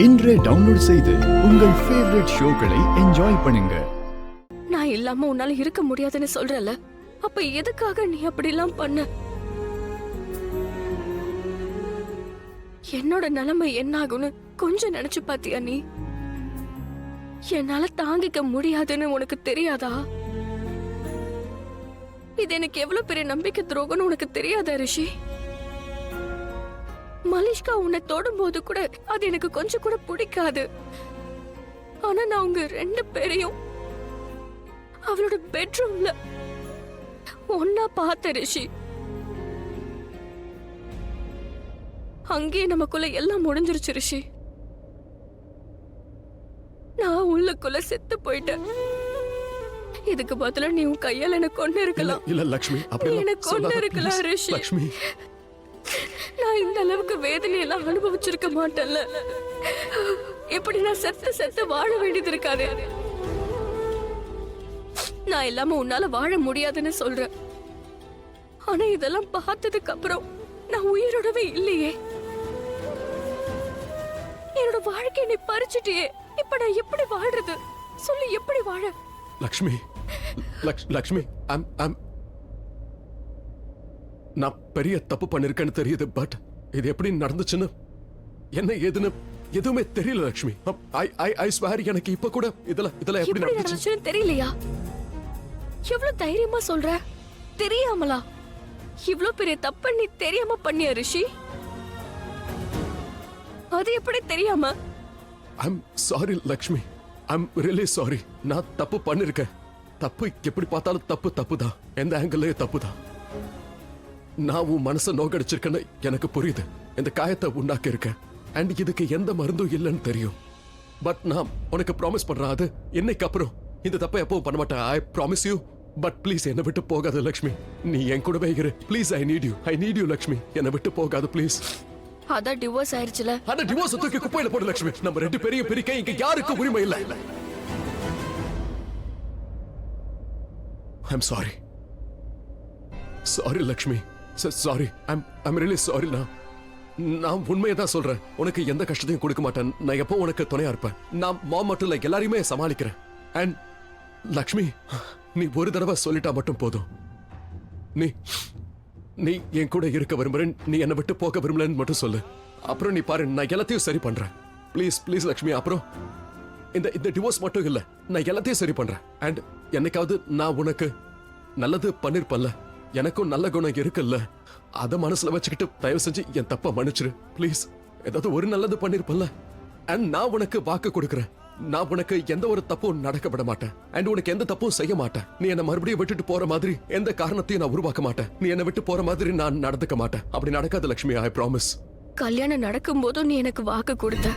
இன்றே டவுன்லோட் செய்து உங்கள் ஃபேவரட் ஷோக்களை என்ஜாய் பண்ணுங்க. நான் இல்லாம உன்னால இருக்க முடியாதுன்னு சொல்றல, அப்ப எதுக்காக நீ அப்படிலாம் பண்ண? என்னோட நிலைமை என்ன ஆகும்னு கொஞ்சம் நினைச்சு பாத்தியா நீ? என்னால தாங்கிக்க முடியாதுன்னு உனக்கு தெரியாதா? இது எனக்கு எவ்வளவு பெரிய நம்பிக்கை துரோகம்னு உனக்கு தெரியாதா ரிஷி? மலிஷ்கா உன்னை தொடும்போது கூட அது எனக்கு கொஞ்சம் கூட பிடிக்காது. ஆனா நான் உங்க 2 பேரையும் அவளோட பெட்ரூம்ல ஒன்னா பார்த்த ரிஷி. அங்கே நமக்குள்ள எல்லாம் முடிஞ்சிருச்சு ரிஷி. நான் உள்ளுக்குள்ள செத்து போயிட்டேன். இதுக்கு பதிலா நீ உன் கையால என்ன கொண்டு இருக்கலாம். இல்ல லக்ஷ்மி, அப்படி என்ன கொண்டு இருக்கலாம் ரிஷி. லக்ஷ்மி, நான் இந்த அளவுக்கு வேதனை எல்லாம் அனுபவிச்சிருக்க மாட்டேன்ல. இப்படி நான் செத்து செத்து வாழ வேண்டியது இருக்காது. நான் இல்லாம உன்னால வாழ முடியாதுன்னு சொல்றேன். ஆனா இதெல்லாம் பார்த்ததுக்கு அப்புறம் நான் உயிரோடவே இல்லையே. என்னோட வாழ்க்கையை நீ பறிச்சுட்டியே. இப்ப நான் எப்படி வாழ்றது சொல்லு? எப்படி வாழ? லக்ஷ்மி, லக்ஷ்மி, நான் பெரிய தப்பு பண்ணிருக்கேன்னு தெரியுது. பட் இது எப்படி நடந்துச்சுன்னு என்ன ஏதுன்னு எதுவுமே தெரியல லக்ஷ்மி. ஐ ஸ்வேர் எனக்கு இப்ப கூட இதெல்லாம் எப்படி நடந்துச்சுன்னு தெரியலையா? எவ்வளவு தைரியமா சொல்ற? தெரியாமலா? இவ்ளோ பெரிய தப்பு நீ தெரியாம பண்ணிய ரிஷி? அது எப்படி தெரியாம? I'm sorry Lakshmi, I'm really sorry. நான் தப்பு பண்ணிருக்கேன். தப்பு எப்படி பார்த்தாலும் தப்பு தான். எந்த ஆங்கிள் தப்பு தான். நான் உன் மனசை நோக்கடிச்சிருக்கேன்னு எனக்கு புரியுது. இந்த காயத்தை உண்டாக்கி இருக்கேன். அண்ட் இதுக்கு எந்த மருந்தும் இல்லைன்னு தெரியும். பட் நான் உனக்கு ப்ராமிஸ் பண்றேன், அது இன்னைக்கு அப்புறம் இந்த தப்பை எப்பவும் பண்ண மாட்டேன். I promise you. But please என்னை விட்டு போகாது லக்ஷ்மி. நீ என் கூடவே இரு please. I need you Lakshmi. என்னை விட்டு போகாது ப்ளீஸ். அதான் டிவோர்ஸ் ஆயிருச்சுல. அந்த டிவோர்ஸ் தூக்கி குப்பையில போடு லக்ஷ்மி. நம்ம 2 பேரையும் பிரிக்க இங்க யாருக்கும் உரிமை இல்லை. I'm sorry. Sorry Lakshmi, sorry. I'm really sorry. நான் உண்மையை தான் சொல்றேன். உனக்கு எந்த கஷ்டத்தையும் கொடுக்க மாட்டேன். நான் எப்போ உனக்கு துணையா இருப்பேன். நான் மாம் மட்டும் இல்லை, எல்லாரையுமே சமாளிக்கிறேன். அண்ட் லக்ஷ்மி, நீ ஒரு தடவை சொல்லிட்டா மட்டும் போதும். நீ என் கூட இருக்க விரும்புறேன், நீ என்னை விட்டு போக விரும்பலன்னு மட்டும் சொல்லு. அப்புறம் நீ பாரு, நான் எல்லாத்தையும் சரி பண்றேன். ப்ளீஸ் லக்ஷ்மி. அப்புறம் இந்த டிவோர்ஸ் மட்டும் இல்ல, நான் எல்லாத்தையும் சரி பண்றேன். அண்ட் என்னைக்காவது நான் உனக்கு நல்லது பண்ணிருப்பல்ல, எனக்கும் நல்ல குணம் இருக்குல்ல, அத மனசுல வச்சுக்கிட்டு தயவு செஞ்சு என் தப்ப மன்னிச்சிரு ப்ளீஸ். ஏதாவது ஒரு நல்லது பண்ணிருப்பல்ல. அண்ட் நான் உனக்கு வாக்கு கொடுக்கறேன், நான் உனக்கு எந்த ஒரு தப்பும் நடக்க விட மாட்டேன். அண்ட் உனக்கு எந்த தப்பும் செய்ய மாட்டேன். நீ என்ன மறுபடியும் விட்டுட்டு போற மாதிரி எந்த காரணத்தையும் நான் உருவாக்க மாட்டேன். நீ என்ன விட்டு போற மாதிரி நான் நடந்துக்க மாட்டேன். அப்படி நடக்காது லக்ஷ்மி, ஐ ப்ராமிஸ். கல்யாணம் நடக்கும் போதும் நீ எனக்கு வாக்கு கொடுத்த.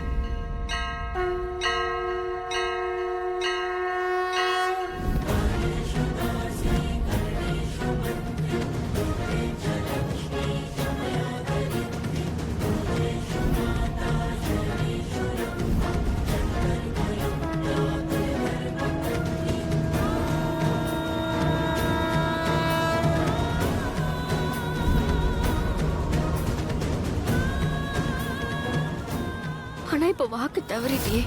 ஆனா இப்ப வாக்கு தவறிட்டியே.